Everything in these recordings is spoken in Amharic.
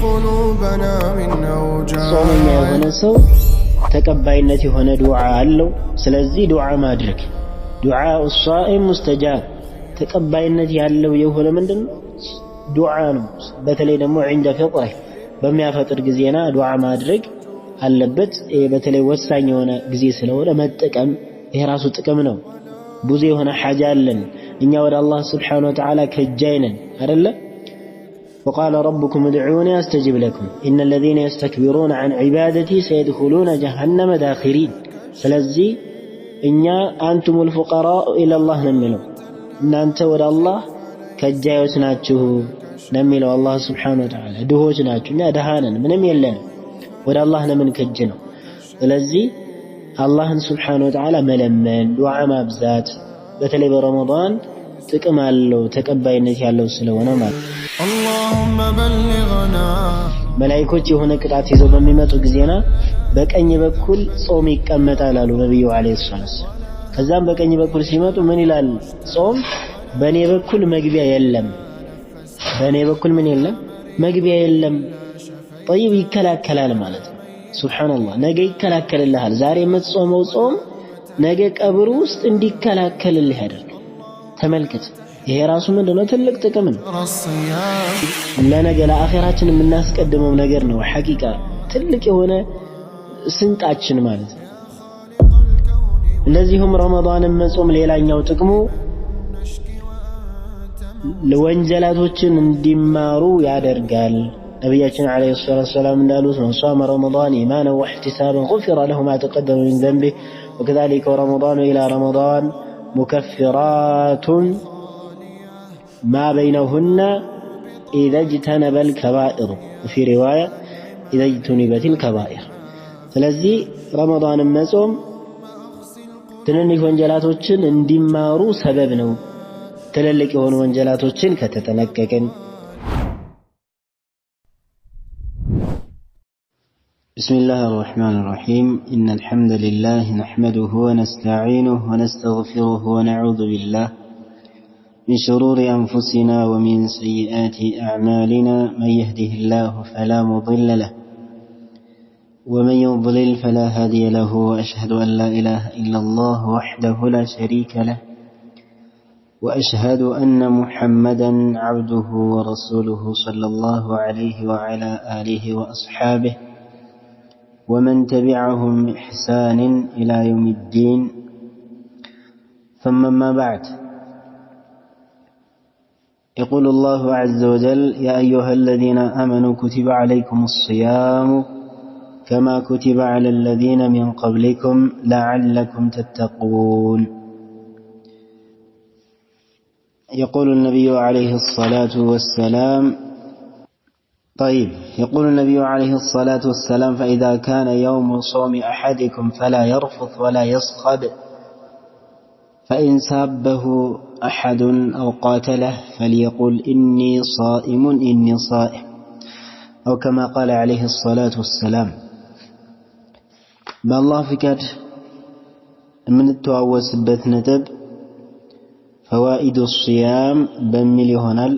قلوبنا من أوجاع ጾመኛ የሆነ ሰው ተቀባይነት የሆነ ዱዓ አለው። ስለዚህ ዱዓ ማድረግ ዱዓኡ ሷኢም ሙስተጃብ ተቀባይነት ያለው የሆነ ምንድነው ዱዓ ነው። በተለይ ደግሞ عند فطره በሚያፈጥር ጊዜና ዱዓ ማድረግ አለበት። በተለይ ወሳኝ የሆነ ጊዜ ስለሆነ መጠቀም ይሄ ራሱ ጥቅም ነው። ብዙ የሆነ ሐጃ አለን እኛ ወደ አላህ Subhanahu Wa Ta'ala ከጃይነን አይደለ وقال ربكم ادعوني استجب لكم ان الذين يستكبرون عن عبادتي سيدخلون جهنم داخرين ስለዚህ እኛ አንቱም الفقراء الى الله ነሚለው እናንተ ወደ አላህ ከጃዮች ናችሁ ነሚለው አላህ Subhanahu Wa Ta'ala ድሆች ናችሁ እኛ ደሃነን ምንም የለን ወደ አላህ ለምን ከጅ ነው። ስለዚህ አላህን Subhanahu Wa Ta'ala መለመን ዱዓ ማብዛት በተለይ በረመዳን ጥቅም አለው ተቀባይነት ያለው ስለሆነ ማለት اللهم بلغنا መላእክቶች የሆነ ቅጣት ይዘው በሚመጡ ጊዜና በቀኝ በኩል ጾም ይቀመጣል አሉ ነብዩ አለይሂ ሰላም። ከዛም በቀኝ በኩል ሲመጡ ምን ይላል? ጾም በኔ በኩል መግቢያ የለም በኔ በኩል ምን የለም መግቢያ የለም። طيب ይከላከላል ማለት ነው። ሱብሃንአላህ ነገ ይከላከልልሃል። ዛሬ የምትጾመው ጾም ነገ ቀብሩ ውስጥ እንዲከላከልልህ ያደርጋል። ተመልከት ይሄ ራሱ ምንድነው ትልቅ ጥቅም ነው። ለነገ ለአኺራችን የምናስቀድመው ነገር ነው። ሐቂቃ ትልቅ የሆነ ስንቃችን ማለት ነው። እንደዚሁም ረመዳንን መጾም ሌላኛው ጥቅሙ ለወንጀላቶችን እንዲማሩ ያደርጋል። ነብያችን አለይሂ ሰላቱ ወሰላም እንዳሉት ነው ሷመ ረመዳን ኢማናን ወህቲሳበን غفر له ما تقدم من ذنبه وكذلك رمضان إلى رمضان مكفرات ما بينهن إذا اجتنب الكبائر وفي رواية إذا اجتنبت الكبائر ስለዚህ ረመዳንን መጾም ትንንሽ ወንጀላቶችን እንዲማሩ ሰበብ ነው። ትልልቅ የሆኑ ወንጀላቶችን ከተጠነቀቅን بسم الله الرحمن الرحيم إن الحمد لله نحمده ونستعينه ونستغفره ونعوذ بالله من شرور أنفسنا ومن سيئات أعمالنا من يهده الله فلا مضل له ومن يضلل فلا هادي له وأشهد أن لا إله إلا الله وحده لا شريك له وأشهد أن محمدا عبده ورسوله صلى الله عليه وعلى آله وأصحابه ومن تبعهم بإحسان إلى يوم الدين ثم ما بعد يقول الله عز وجل يا أيها الذين آمنوا كتب عليكم الصيام كما كتب على الذين من قبلكم لعلكم تتقون يقول النبي عليه الصلاة والسلام طيب يقول النبي عليه الصلاة والسلام فإذا كان يوم صوم أحدكم فلا يرفث ولا يصخب فإن سابه أحد أو قاتله فليقل إني صائم إني صائم أو كما قال عليه الصلاة والسلام بالله فكر من التعوس بث نتب فوائد الصيام بمليونال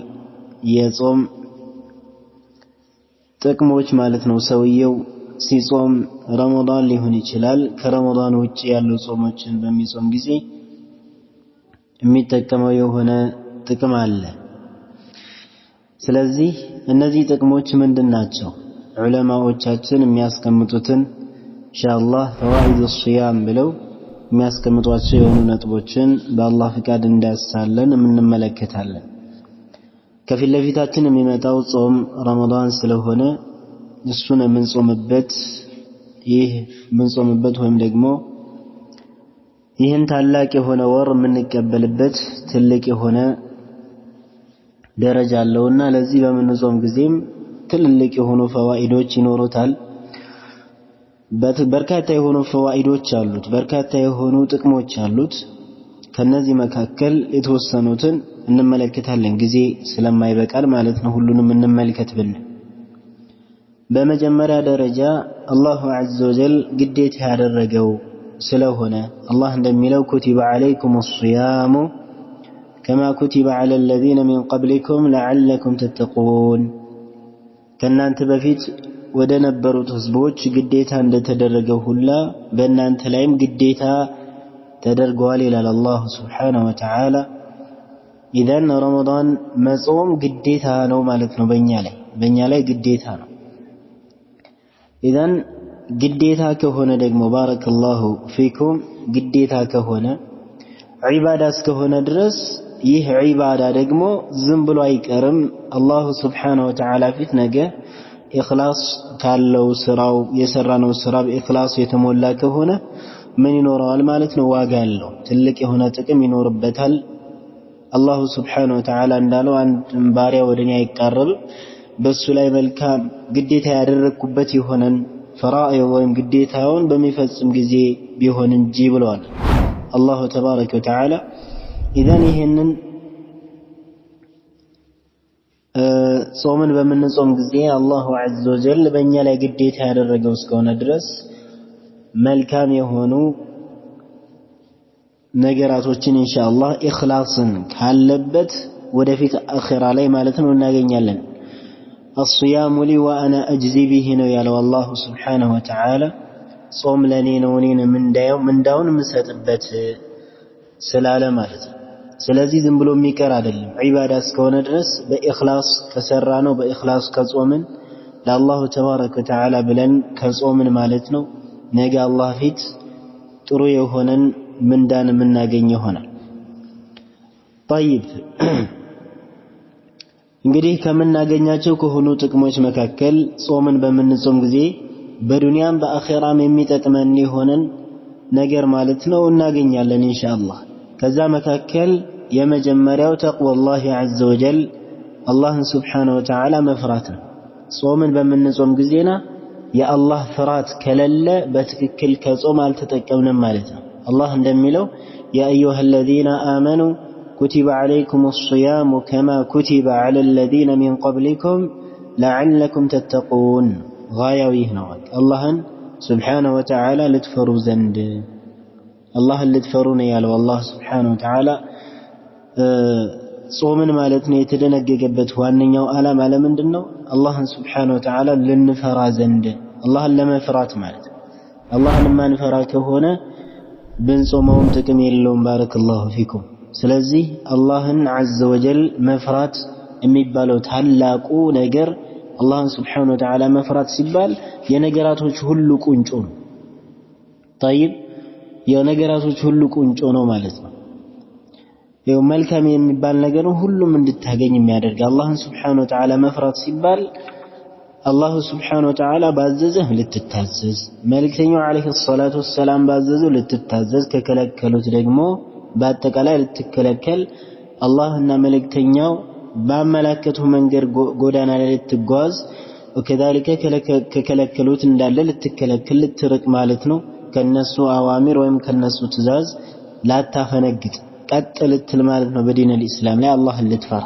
يصوم ጥቅሞች ማለት ነው። ሰውየው ሲጾም ረመዳን ሊሆን ይችላል ከረመዳን ውጪ ያሉ ጾሞችን በሚጾም ጊዜ የሚጠቀመው የሆነ ጥቅም አለ። ስለዚህ እነዚህ ጥቅሞች ምንድናቸው? ዑለማዎቻችን የሚያስቀምጡትን ኢንሻአላህ ፈዋኢድ الصيام ብለው የሚያስቀምጧቸው የሆኑ ነጥቦችን በአላህ ፍቃድ እንዳያሳለን እንመለከታለን። ከፊት ለፊታችን የሚመጣው ጾም ረመዳን ስለሆነ እሱን የምንጾምበት ወይም ደግሞ ይህን ታላቅ የሆነ ወር የምንቀበልበት ትልቅ የሆነ ደረጃ አለውና ለዚህ በምንጾም ጊዜም ትልልቅ የሆኑ ፈዋኢዶች ይኖሩታል። በርካታ የሆኑ ፈዋኢዶች አሉት፣ በርካታ የሆኑ ጥቅሞች አሉት። ከነዚህ መካከል የተወሰኑትን እንመለከታለን ጊዜ ስለማይበቃል ማለት ነው። ሁሉንም እንመልከት ብን በመጀመሪያ ደረጃ አላሁ ዐዘ ወጀል ግዴታ ያደረገው ስለሆነ አላህ እንደሚለው ኩቲበ ዐለይኩም الصيام كما كتب على الذين من قبلكم لعلكم تتقون ከናንተ በፊት ወደ ነበሩት ህዝቦች ግዴታ እንደተደረገው ሁላ በእናንተ ላይም ግዴታ ተደርጓል ይላል አላህ Subhanahu Wa Ta'ala። ኢዘን ረመዳን መጾም ግዴታ ነው ማለት ነው በእኛ ላይ ግዴታ ነው። ኢዘን ግዴታ ከሆነ ደግሞ ባረከላሁ ፊኩም ግዴታ ከሆነ ዒባዳ እስከሆነ ድረስ ይህ ዒባዳ ደግሞ ዝም ብሎ አይቀርም። አላሁ Subhanahu Wa Ta'ala ፊት ነገ ኢኽላስ ካለው ስራው የሰራነው ስራ በኢኽላስ የተሞላ ከሆነ ምን ይኖረዋል ማለት ነው? ዋጋ አለው፣ ትልቅ የሆነ ጥቅም ይኖርበታል። አላሁ Subhanahu Wa Ta'ala እንዳለው አንድ ባሪያ ወደኔ አይቃረብ በሱ ላይ መልካም ግዴታ ያደረኩበት የሆነን ፈራኢድ ወይም ግዴታውን በሚፈጽም ጊዜ ቢሆን እንጂ ብለዋል አላሁ ተባረከ ወተዓላ። ኢዘን ይሄንን ጾምን በምንጾም ጊዜ አላሁ ዐዘ ወጀል በእኛ ላይ ግዴታ ያደረገው እስከሆነ ድረስ መልካም የሆኑ ነገራቶችን ኢንሻአላህ ኢኽላስን ካለበት ወደፊት አኺራ ላይ ማለት ነው እናገኛለን። الصيام لي وانا اجزي به ነው ያለው አላሁ Subhanahu Wa Ta'ala። ጾም ለኔ ነው እኔን ምንዳውን የምሰጥበት ስላለ ማለት ነው። ስለዚህ ዝም ብሎ የሚቀር አይደለም። ዒባዳ እስከሆነ ድረስ በኢኽላስ ከሰራ ነው በኢኽላስ ከጾምን ለአላሁ ተባረከ ወተዓላ ብለን ከጾምን ማለት ነው ነገ አላህ ፊት ጥሩ የሆነን ምንዳን የምናገኝ ይሆናል። طيب እንግዲህ ከምናገኛቸው ከሆኑ ጥቅሞች መካከል ጾምን በምንጾም ጊዜ በዱንያም በአኺራም የሚጠቅመን የሆነን ነገር ማለት ነው እናገኛለን ኢንሻአላህ። ከዛ መካከል የመጀመሪያው ተቅዋላህ ዐዘ ወጀል አላህን Subhanahu Wa Ta'ala መፍራት ነው። ጾምን በምንጾም ጊዜና የአላህ ፍራት ከሌለ በትክክል ከጾም አልተጠቀምንም ማለት ነው። አላህ እንደሚለው ያ አዩሀለዚነ አመኑ كتب عليكم الصيام كما كتب على الذين من قبلكم لعلكم تتقون غايويه نوك الله سبحانه وتعالى لتفروا زند الله اللي تفرون يالو الله سبحانه وتعالى ጾምን ማለት ነው የተደነገገበት ዋነኛው ዓላማ ለምንድነው? አላህን Subhanahu Wa Ta'ala ልንፈራ ዘንድ አላህን ለመፍራት ማለት ነው። አላህን ማንፈራ ከሆነ ብንጾመውም ጥቅም የለውም። ባረከላሁ ፊኩም። ስለዚህ አላህን ዐዘ ወጀል መፍራት የሚባለው ታላቁ ነገር አላህን Subhanahu Wa Ta'ala መፍራት ሲባል የነገራቶች ሁሉ ቁንጮ ነው። طيب የነገራቶች ሁሉ ቁንጮ ነው ማለት ነው። ይኸው መልካም የሚባል ነገር ሁሉም እንድታገኝ የሚያደርግ አላህን Subhanahu Wa Ta'ala መፍራት ሲባል አላሁ Subhanahu Wa Ta'ala ባዘዘህ ልትታዘዝ፣ መልእክተኛው አለይሂ ሰላቱ ወሰላም ባዘዘው ልትታዘዝ፣ ከከለከሉት ደግሞ በአጠቃላይ ልትከለከል፣ አላህና መልእክተኛው ባመላከቱ መንገድ ጎዳና ላይ ልትጓዝ፣ ወከዛሊከ ከከለከሉት እንዳለ ልትከለከል ልትርቅ ማለት ነው። ከነሱ አዋሚር ወይም ከነሱ ትእዛዝ ላታፈነግጥ ቀጥ ልትል ማለት ነው። በዲን الاسلام ላይ አላህን ልትፈራ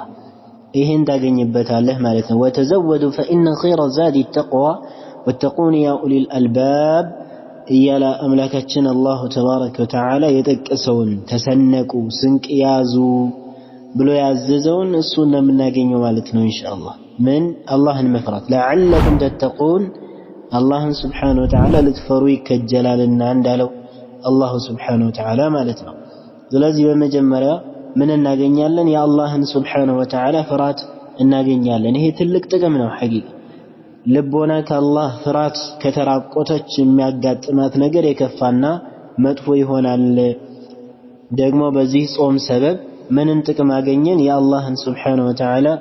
ይሄን ታገኝበታለህ ማለት ነው። ወተዘወዱ فإن خير الزاد التقوى واتقون يا أولي الألباب እያለ አምላካችን አላሁ ተባረከ ወተዓላ የጠቀሰውን ተሰነቁ ስንቅ ያዙ ብሎ ያዘዘውን እሱን ነው የምናገኘው ማለት ነው ኢንሻአላህ። ምን አላህን መፍራት ለዓለኩም ተተቁን አላህን Subhanahu Wa Ta'ala ልትፈሩ ይከጀላልና እንዳለው አላሁ Subhanahu Wa Ta'ala ማለት ነው። ስለዚህ በመጀመሪያ ምን እናገኛለን? የአላህን Subhanahu Wa Ta'ala ፍራት እናገኛለን። ይሄ ትልቅ ጥቅም ነው ሐቂቃ። ልቦና ከአላህ ፍራት ከተራቆተች የሚያጋጥማት ነገር የከፋና መጥፎ ይሆናል። ደግሞ በዚህ ጾም ሰበብ ምንን ጥቅም አገኘን? የአላህን Subhanahu Wa Ta'ala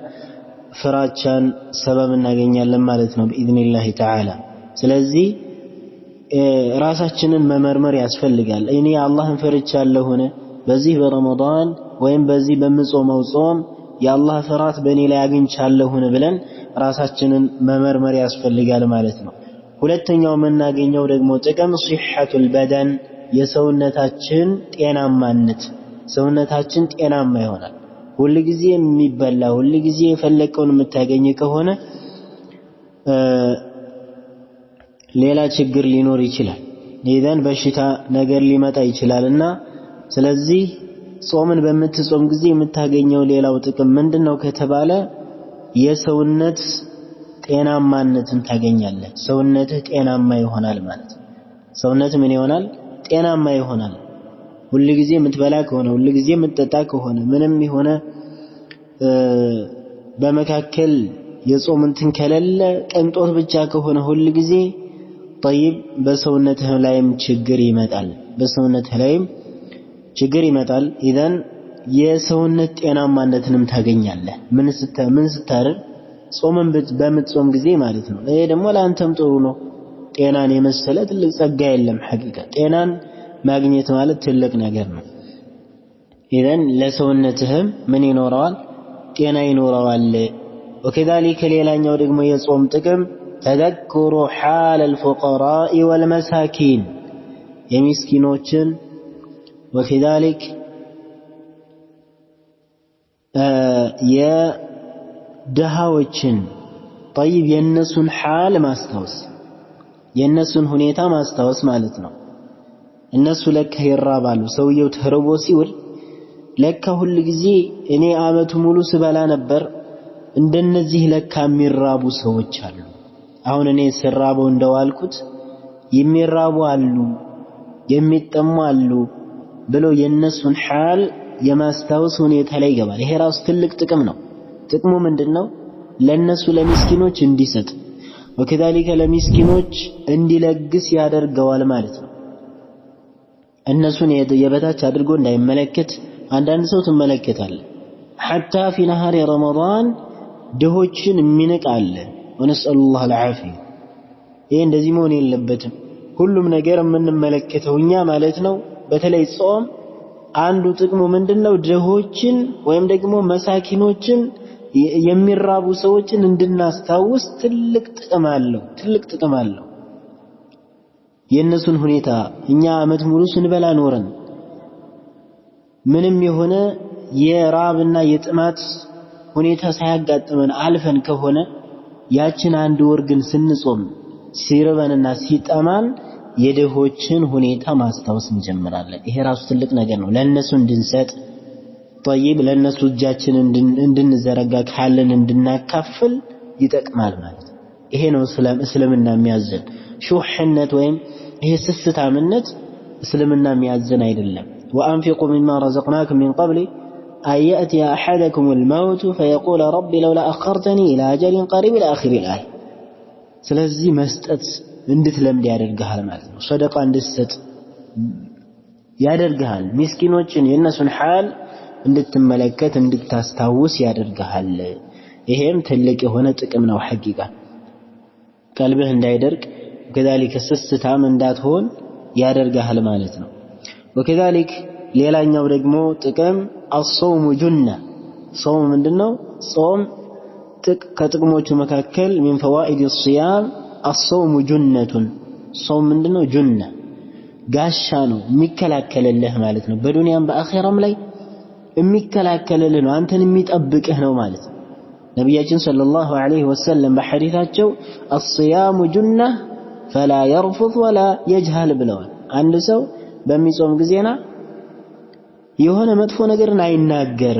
ፍራቻን ሰበብ እናገኛለን ማለት ነው بإذنillah تعالى። ስለዚህ ራሳችንን መመርመር ያስፈልጋል። እኔ አላህን ፈርቻለሁን በዚህ በረመዳን ወይም በዚህ በምጾመው ጾም የአላህ ፍራት በእኔ ላይ አግኝቻለሁን ብለን ራሳችንን መመርመር ያስፈልጋል ማለት ነው። ሁለተኛው የምናገኘው ደግሞ ጥቅም ሲሐቱል በደን የሰውነታችን ጤናማነት፣ ሰውነታችን ጤናማ ይሆናል። ሁሉ ጊዜ የሚበላ ሁሉ ጊዜ የፈለከውን የምታገኝ ከሆነ ሌላ ችግር ሊኖር ይችላል። ኢዘን በሽታ ነገር ሊመጣ ይችላልና ስለዚህ ጾምን በምትጾም ጊዜ የምታገኘው ሌላው ጥቅም ምንድነው ከተባለ የሰውነት ጤናማነትን ታገኛለህ። ሰውነትህ ጤናማ ይሆናል ማለት ነው። ሰውነት ምን ይሆናል? ጤናማ ይሆናል። ሁሉ ጊዜ የምትበላ ከሆነ ሁሉ ጊዜ የምትጠጣ ከሆነ ምንም የሆነ በመካከል የጾም እንትን ከሌለ ቅንጦት ብቻ ከሆነ ሁሉ ጊዜ طيب በሰውነትህ ላይም ችግር ይመጣል። በሰውነትህ ላይም ችግር ይመጣል። ኢዘን የሰውነት ጤናማነትንም ታገኛለህ። ምን ስታደርግ? ጾምን በምትጾም ጊዜ ማለት ነው። ይሄ ደግሞ ለአንተም ጥሩ ነው። ጤናን የመሰለ ትልቅ ጸጋ የለም። ሐቂቃ ጤናን ማግኘት ማለት ትልቅ ነገር ነው። ኢዘን ለሰውነትህም ምን ይኖረዋል? ጤና ይኖረዋል። وكذلك ሌላኛው ደግሞ የጾም ጥቅም ተذكر حال الفقراء والمساكين የምስኪኖችን وكذلك የድሃዎችን طيب የነሱን حال ማስታወስ የነሱን ሁኔታ ማስታወስ ማለት ነው። እነሱ ለካ ይራባሉ። ሰውየው ተርቦ ሲውል ለካ ሁሉ ጊዜ እኔ አመቱ ሙሉ ስበላ ነበር፣ እንደነዚህ ለካ የሚራቡ ሰዎች አሉ። አሁን እኔ ስራበው እንደዋልኩት የሚራቡ አሉ፣ የሚጠሙ አሉ ብሎ የነሱን حال የማስታወስ ሁኔታ ላይ ይገባል። ይሄ ራሱ ትልቅ ጥቅም ነው። ጥቅሙ ምንድነው? ለነሱ ለሚስኪኖች እንዲሰጥ وكذلك ለሚስኪኖች እንዲለግስ ያደርገዋል ማለት ነው። እነሱን የበታች አድርጎ እንዳይመለከት። አንዳንድ ሰው ትመለከታለህ حتى في نهار رمضان ድሆችን የሚንቅ አለ። ونسأل الله العافية። ይሄ እንደዚህ መሆን የለበትም። ሁሉም ነገር የምንመለከተው እኛ ማለት ነው። በተለይ ጾም አንዱ ጥቅሙ ምንድነው? ድሆችን ወይም ደግሞ መሳኪኖችን የሚራቡ ሰዎችን እንድናስታውስ ትልቅ ጥቅም አለው። የነሱን ሁኔታ እኛ አመት ሙሉ ስንበላ ኖረን ምንም የሆነ የራብና የጥማት ሁኔታ ሳያጋጥመን አልፈን ከሆነ ያችን አንድ ወር ግን ስንጾም ሲርበንና ሲጠማን የድሆችን ሁኔታ ማስታወስ እንጀምራለን። ይሄ ራሱ ትልቅ ነገር ነው። ለነሱ እንድንሰጥ طيب ለነሱ እጃችን እንድንዘረጋ ካለን እንድናካፍል ይጠቅማል ማለት ነው። ይሄ ነው እስልምና የሚያዘን። ሹህነት ወይም ይሄ ስስታምነት እስልምና የሚያዘን አይደለም። وأنفقوا مما رزقناكم من قبل أن يأتي أحدكم الموت فيقول ربي لولا أخرتني إلى أجل قريب إلى آخر الآية. ስለዚህ መስጠት እንድትለምድ ያደርግሃል ማለት ነው። ሰደቃ እንድትሰጥ ያደርግሃል። ምስኪኖችን የነሱን حال እንድትመለከት እንድታስታውስ ያደርግሃል። ይሄም ትልቅ የሆነ ጥቅም ነው። ሐቂቃ ቀልብህ እንዳይደርቅ وكذلك ስስታም እንዳትሆን ያደርግሃል ማለት ነው። وكذلك ሌላኛው ደግሞ ጥቅም الصوم جنة። ጾም ምንድነው? ጾም ከጥቅሞቹ መካከል من فوائد الصيام الصوم جنة። ጾም ምንድነው? ጁነ ጋሻ ነው፣ የሚከላከልልህ ማለት ነው። በዱንያም በአኺራም ላይ የሚከላከልልህ ነው፣ አንተን የሚጠብቅህ ነው ማለት ነው። ነብያችን ሰለላሁ ዐለይሂ ወሰለም በሐዲታቸው الصيام جنة فلا يرفث ولا يجهل ብለዋል። አንድ ሰው በሚጾም ጊዜና የሆነ መጥፎ ነገርን አይናገር፣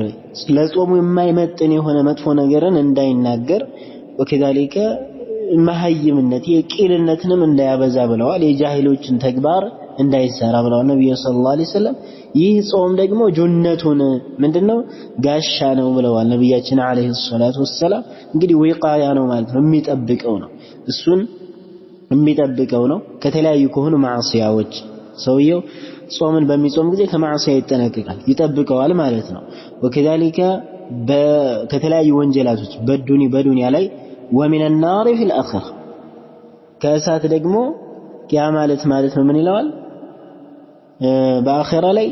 ለጾሙ የማይመጥን የሆነ መጥፎ ነገርን እንዳይናገር وكذلك መሐይምነት የቂልነትንም እንዳያበዛ ብለዋል። የጃሂሎችን ተግባር እንዳይሰራ ብለዋል ነብዩ ሰለላሁ ዐለይሂ ወሰለም። ይህ ጾም ደግሞ ጁነቱን ምንድነው? ጋሻ ነው ብለዋል ነብያችን ዐለይሂ ሰላቱ ወሰላም። እንግዲህ ወቃያ ነው ማለት ነው፣ የሚጠብቀው ነው። እሱን የሚጠብቀው ነው ከተለያዩ ከሆኑ ማዕሲያዎች። ሰውየው ጾምን በሚጾም ጊዜ ከማዕሲያ ይጠነቀቃል፣ ይጠብቀዋል ማለት ነው። وكذلك ከተለያዩ ወንጀላቶች በዱንያ ላይ ومن النار في الآخرة ከእሳት ደግሞ ያ ማለት ነው ምን ይለዋል? በአኺራ ላይ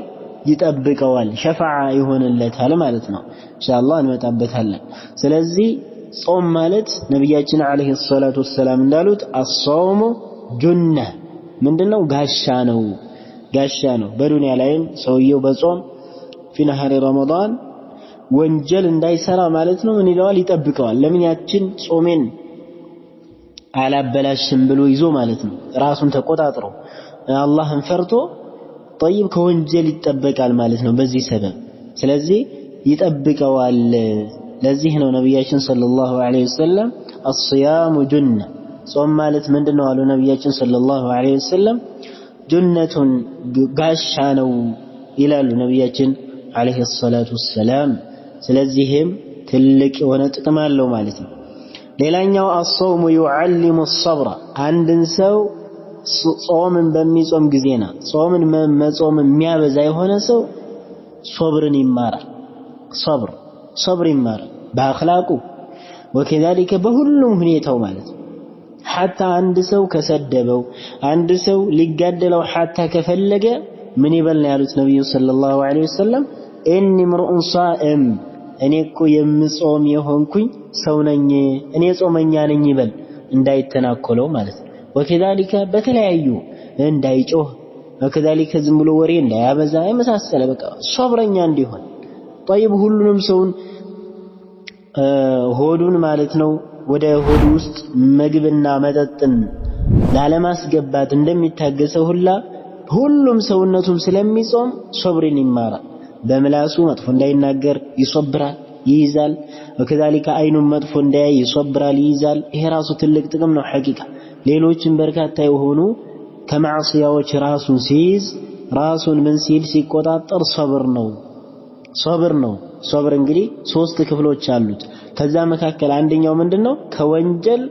ይጠብቀዋል፣ ሸፋዓ ይሆንለታል ማለት ነው። ኢንሻአላህ እንመጣበታለን። ስለዚህ ጾም ማለት ነብያችን አለይሂ ሰላቱ ወሰላም እንዳሉት الصوم جنة ምንድነው? ጋሻ ነው። በዱንያ ላይም ሰውየው በጾም في نهار رمضان ወንጀል እንዳይሰራ ማለት ነው ምን ይለዋል? ይጠብቀዋል። ለምን? ያችን ጾሜን አላበላሽም ብሎ ይዞ ማለት ነው። ራሱን ተቆጣጥሮ አላህን ፈርቶ طيب ከወንጀል ይጠበቃል ማለት ነው በዚህ ሰበብ። ስለዚህ ይጠብቀዋል። ለዚህ ነው ነብያችን ሰለላሁ ዐለይሂ ወሰለም الصيام جنة ጾም ማለት ምንድነው አሉ ነብያችን ሰለላሁ ዐለይሂ ወሰለም ጁነቱን ጋሻ ነው ይላሉ ነብያችን ዐለይሂ ሰላቱ ወሰላም ስለዚህም ትልቅ የሆነ ጥቅም አለው ማለት ነው ሌላኛው الصوم يعلم الصبر አንድን ሰው ጾምን በሚጾም ጊዜና ጾምን መጾም የሚያበዛ የሆነ ሰው ሶብርን ይማራል صبر ይማራል በአኽላቁ وكذلك በሁሉም ሁኔታው ማለት ነው حتى አንድ ሰው ከሰደበው አንድ ሰው ሊጋደለው حتى ከፈለገ ምን ይበል ነው ያሉት ነብዩ ሰለላሁ ዐለይሂ ወሰለም ኢኒ ምርኡን ሷኢም እኔ እኮ የምጾም የሆንኩኝ ሰው ነኝ እኔ ጾመኛ ነኝ ይበል እንዳይተናኮለው ማለት ነው وكذلك በተለያዩ እንዳይጮህ وكذلك ዝም ብሎ ወሬ እንዳያበዛ የመሳሰለ በቃ ሶብረኛ እንዲሆን طيب ሁሉንም ሰውን ሆዱን ማለት ነው ወደ ሆዱ ውስጥ ምግብና መጠጥን ላለማስገባት እንደሚታገሰው ሁሉም ሰውነቱም ስለሚጾም ሶብርን ይማራል በምላሱ መጥፎ እንዳይናገር ይሶብራል ይይዛል وكذلك አይኑን መጥፎ እንዳያይ ይሶብራል ይይዛል ይሄ ራሱ ትልቅ ጥቅም ነው ሐቂቃ ሌሎችን በርካታ የሆኑ ከማዕሲያዎች ራሱን ሲይዝ ራሱን ምን ሲል ሲቆጣጠር ሶብር ነው ሶብር እንግዲህ 3 ክፍሎች አሉት ከዛ መካከል አንደኛው ምንድነው ከወንጀል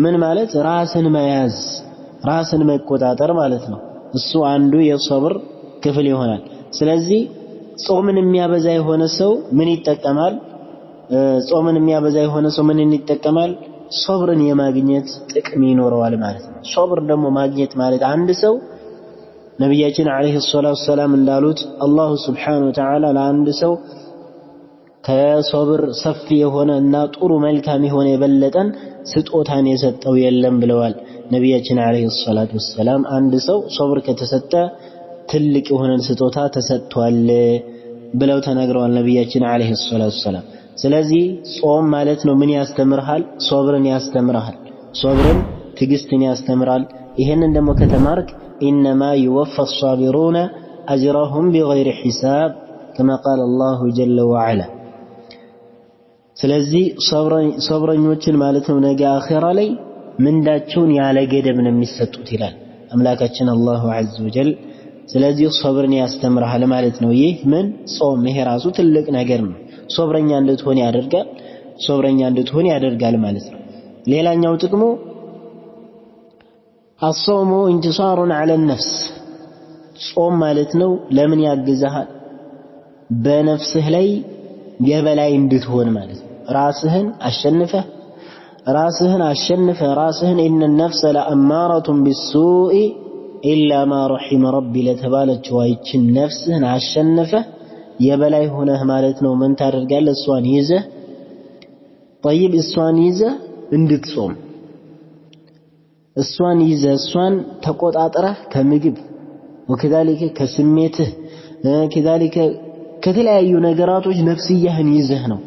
ምን ማለት ራስን መያዝ ራስን መቆጣጠር ማለት ነው እሱ አንዱ የሶብር ክፍል ይሆናል ስለዚህ ጾምን የሚያበዛ የሆነ ሰው ምን ይጠቀማል ጾምን የሚያበዛ የሆነ ሰው ምን ይጠቀማል ሶብርን የማግኘት ጥቅም ይኖረዋል ማለት ነው ሶብር ደግሞ ማግኘት ማለት አንድ ሰው ነብያችን አለይሂ ሰላቱ ሰላም እንዳሉት አላህ Subhanahu Wa Ta'ala ለአንድ ሰው ከሶብር ሰፊ የሆነና ጥሩ መልካም የሆነ የበለጠን ስጦታን የሰጠው የለም ብለዋል ነብያችን አለይሂ ሰላቱ ሰላም አንድ ሰው ሶብር ከተሰጠ ትልቅ የሆነ ስጦታ ተሰጥቷል ብለው ተናግረዋል ነብያችን አለይሂ ሰላቱ ሰላም ስለዚህ ጾም ማለት ነው ምን ያስተምርሃል ሶብርን ያስተምርሃል ሶብርን ትግስትን ያስተምራል ይሄንን ደግሞ ከተማርክ انما يوفى الصابرون اجرهم بغير حساب كما قال الله جل وعلا ስለዚህ ሶብረኞችን ማለት ነው ነገ አኺራ ላይ ምንዳቸውን ያለ ገደብ ነው የሚሰጡት ይላል አምላካችን አላሁ ዐዘ ወጀል ስለዚህ ሶብርን ያስተምርሃል ማለት ነው ይህ ምን ጾም ይሄ ራሱ ትልቅ ነገር ነው ሶብረኛ እንድትሆን ያደርጋል ማለት ነው ሌላኛው ጥቅሙ الصوم انتصار على النفس ጾም ማለት ነው ለምን ያግዛሃል በነፍስህ ላይ የበላይ እንድትሆን ማለት ነው ራስህን ራስህን ان النفس لأمارة بالسوء إلا ما رحم ربي ለተባለችው አይችን ነፍስህን አሸንፈህ የበላይ ሆነህ ማለት ነው ምን ታደርጋለህ እሷን ይዘህ طيب እሷን ይዘህ እንድትጾም እሷን ተቆጣጥረህ ከምግብ وكذلك ከስሜትህ كذلك ከተለያዩ ነገራቶች ነፍስያህን ይዘህ ነው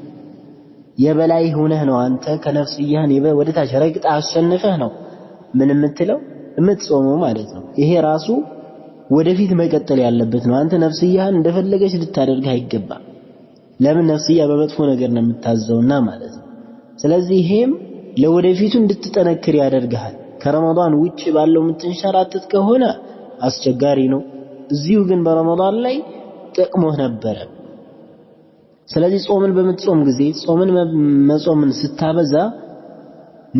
የበላይ ሆነህ ነው አንተ ከነፍስያህን ወደ ታች ረግጠህ አሸንፈህ ነው ምን የምትጾመው ማለት ነው ይሄ ራሱ ወደፊት መቀጠል ያለበት ነው አንተ ነፍስያህን እንደፈለገች ልታደርግ አይገባም ለምን ነፍስያ በመጥፎ ነገር ነው የምታዘውና ማለት ነው ስለዚህ ይሄም ለወደፊቱ እንድትጠነክር ያደርጋል ከረመዳን ውጪ ባለው የምትንሸራተት ከሆነ አስቸጋሪ ነው እዚሁ ግን በረመዳን ላይ ጥቅሞህ ነበር ስለዚህ ጾምን በመጾም ጊዜ ጾምን መጾምን ስታበዛ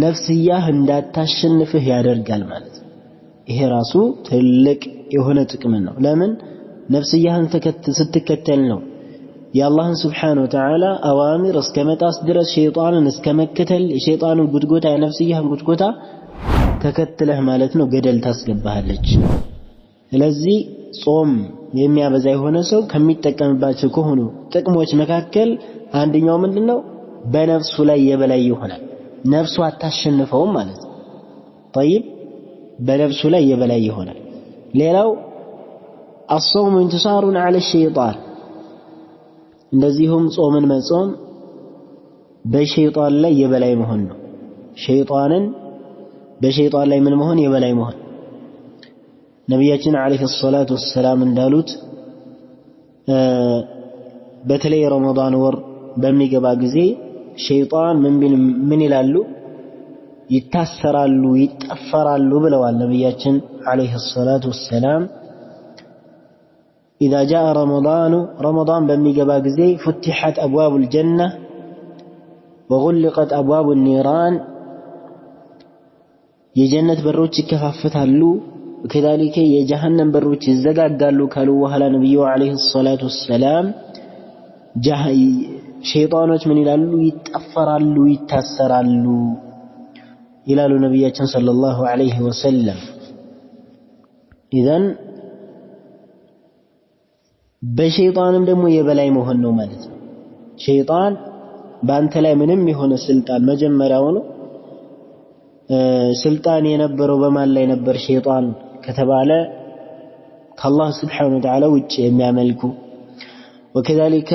ነፍስያህ እንዳታሸንፍህ ያደርጋል ማለት ነው ይሄ ራሱ ትልቅ የሆነ ጥቅም ነው ለምን ነፍስያህን ስትከተል ነው የአላህን Subhanahu Wa Ta'ala አዋሚር እስከመጣስ ድረስ ሸይጣንን እስከመከተል የሸይጣንን ጉድጎታ የነፍስያህን ጉድጎታ ተከትለህ ማለት ነው ገደል ታስገባለች ስለዚህ ጾም የሚያበዛ የሆነ ሰው ከሚጠቀምባቸው ከሆኑ ጥቅሞች መካከል አንደኛው ምንድነው በነፍሱ ላይ የበላይ ይሆናል ነፍሱ አታሸንፈውም ማለት ነው طيب በነፍሱ ላይ የበላይ ይሆናል ሌላው الصوم انتصار على الشيطان እንደዚሁም ጾምን መጾም በሸይጣን ላይ የበላይ መሆን ነው በሸይጣን ላይ ምን መሆን የበላይ መሆን ነብያችን አለይሂ ሰላቱ ወሰላም እንዳሉት በተለይ ረመዳን ወር በሚገባ ጊዜ ሸይጣን ምን ይላሉ ይታሰራሉ ይጠፈራሉ ብለዋል ነብያችን አለይሂ ሰላቱ ወሰላም إذا جاء رمضان በሚገባ ጊዜ فتحت أبواب الجنة وغلقت أبواب النيران የጀነት በሮች ይከፋፈታሉ وكذلك የጀሃነም በሮች ይዘጋጋሉ ካሉ በኋላ ነብዩ አለይሂ ሰላቱ ወሰላም ሸይጣኖች ምን ይላሉ ይጠፈራሉ ይታሰራሉ ይላሉ ነብያችን ሰለላሁ ዐለይሂ ወሰለም ኢዘን በሸይጣንም ደግሞ የበላይ መሆን ነው ማለት ነው ሸይጣን በአንተ ላይ ምንም የሆነ ስልጣን መጀመሪያው ነው ስልጣን የነበረው በማን ላይ ነበር ሸይጣን ከተባለ ከአላህ Subhanahu Wa Ta'ala ውጭ የሚያመልኩ وكذلك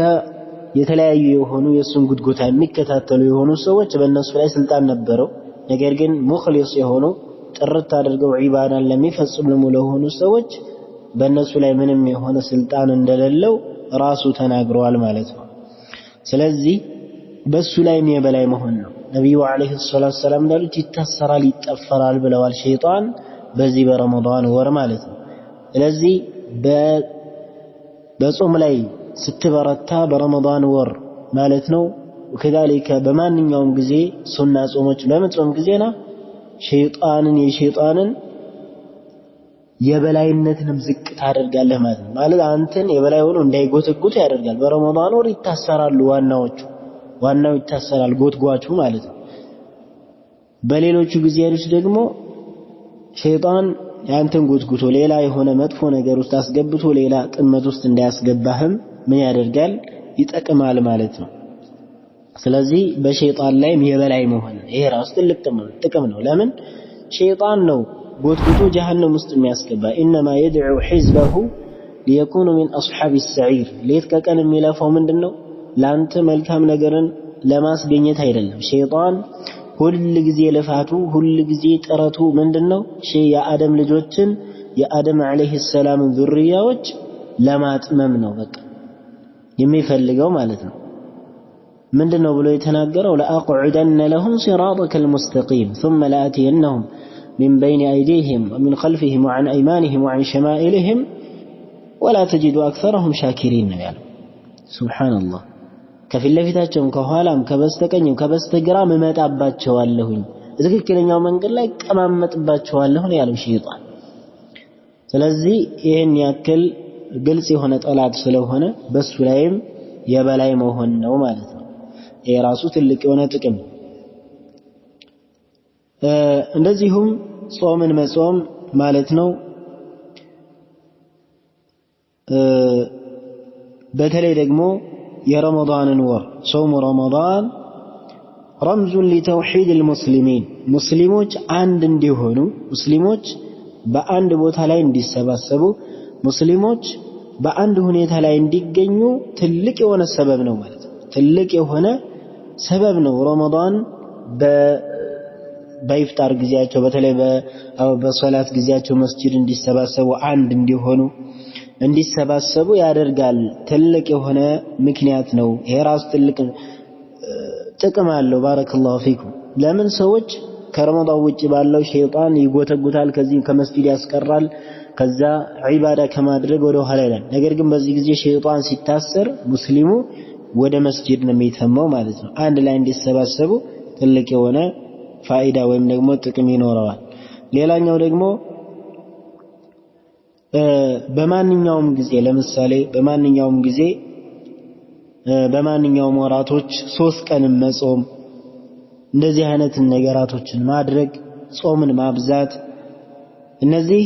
የተለያዩ የሆኑ የሱን ጉድጎታ የሚከታተሉ የሆኑ ሰዎች በእነሱ ላይ ስልጣን ነበረው ነገር ግን ሙኽሊስ የሆኑ ጥርት አድርገው ዒባዳን ለሚፈጽሙ ለሆኑ ሰዎች በእነሱ ላይ ምንም የሆነ ስልጣን እንደሌለው ራሱ ተናግሯል ማለት ነው ስለዚህ በሱ ላይም የበላይ መሆን ነው ነብዩ አለይሂ ሰላቱ ሰላም እንዳሉት ይታሰራል ይጠፈራል ብለዋል ሸይጣን በዚህ በረመዳን ወር ማለት ነው ስለዚህ በጾም ላይ ስትበረታ በረመዳን ወር ማለት ነው وكذلك በማንኛውም ጊዜ ሱና ጾሞች በመጾም ጊዜና የሸይጣንን የበላይነትንም ዝቅ ታደርጋለህ ማለት አንተን የበላይ ሆኖ እንዳይጎተጉት ያደርጋል በረመዳን ወር ይታሰራሉ ዋናው ይታሰራል ጎትጓቹ ማለት ነው በሌሎቹ ጊዜያቶች ደግሞ ሸይጣን ያንተን ጎትጉቶ ሌላ የሆነ መጥፎ ነገር ውስጥ አስገብቶ ሌላ ጥመት ውስጥ እንዳያስገባህም ምን ያደርጋል ይጠቅማል ማለት ነው ስለዚህ በሸይጣን ላይም የበላይ መሆን ይሄ ራሱ ትልቅ ጥቅም ነው ለምን ሸይጣን ነው ጎትጉቶ ጀሃነም ውስጥ የሚያስገባ انما يدعو حزبه ليكونوا من اصحاب السعير ሌት ከቀን የሚለፋው ምንድነው ላንተ መልካም ነገርን ለማስገኘት አይደለም ሸይጣን ሁሉ ጊዜ ለፋቱ ሁሉ ጊዜ ጥረቱ ምንድነው የአደም ልጆችን የአደም አለይሂ ሰላም ዙርያዎች ለማጥመም ነው በቃ የሚፈልገው ማለት ነው ምንድነው ብሎ የተናገረው لأقعدن لهم صراطك المستقيم ثم لآتينهم من بين أيديهم ومن خلفهم وعن أيمانهم وعن شمائلهم ولا تجد أكثرهم شاكرين يعني سبحان الله ከፊት ለፊታቸውም ከኋላም ከበስተቀኝም ከበስተግራም እመጣባቸዋለሁኝ ትክክለኛው መንገድ ላይ ቀማመጥባቸዋለሁ ያለው ሸይጣን ስለዚህ ይሄን ያክል ግልጽ የሆነ ጠላት ስለሆነ በሱ ላይም የበላይ መሆን ነው ማለት ነው የራሱ ትልቅ የሆነ ጥቅም እንደዚሁም ጾምን መጾም ማለት ነው በተለይ ደግሞ የረመዳንን ወር ጾም ረመዳን رمز لتوحيد المسلمين ሙስሊሞች አንድ እንዲሆኑ ሙስሊሞች በአንድ ቦታ ላይ እንዲሰባሰቡ ሙስሊሞች በአንድ ሁኔታ ላይ እንዲገኙ ትልቅ የሆነ ሰበብ ነው ማለት ነው ትልቅ የሆነ ሰበብ ነው ረመዳን በኢፍጣር ጊዜያቸው በተለይ በሶላት ጊዜያቸው መስጂድ እንዲሰባሰቡ አንድ እንዲሰባሰቡ ያደርጋል ትልቅ የሆነ ምክንያት ነው ይሄ ራስ ትልቅ ጥቅም አለው ባረከላሁ ፊኩም ለምን ሰዎች ከረመዳን ውጪ ባለው ሸይጣን ይጎተጉታል ከዚህ ከመስጂድ ያስቀራል ከዛ ዒባዳ ከማድረግ ወደ ኋላ ይላል ነገር ግን በዚህ ጊዜ ሸይጣን ሲታሰር ሙስሊሙ ወደ መስጂድ ነው የሚተመው ማለት ነው አንድ ላይ እንዲሰባሰቡ ትልቅ የሆነ ፋይዳ ወይም ደግሞ ጥቅም ይኖረዋል ሌላኛው ደግሞ በማንኛውም ጊዜ ለምሳሌ በማንኛውም ወራቶች 3 ቀን መጾም እንደዚህ አይነት ነገራቶችን ማድረግ ጾምን ማብዛት እነዚህ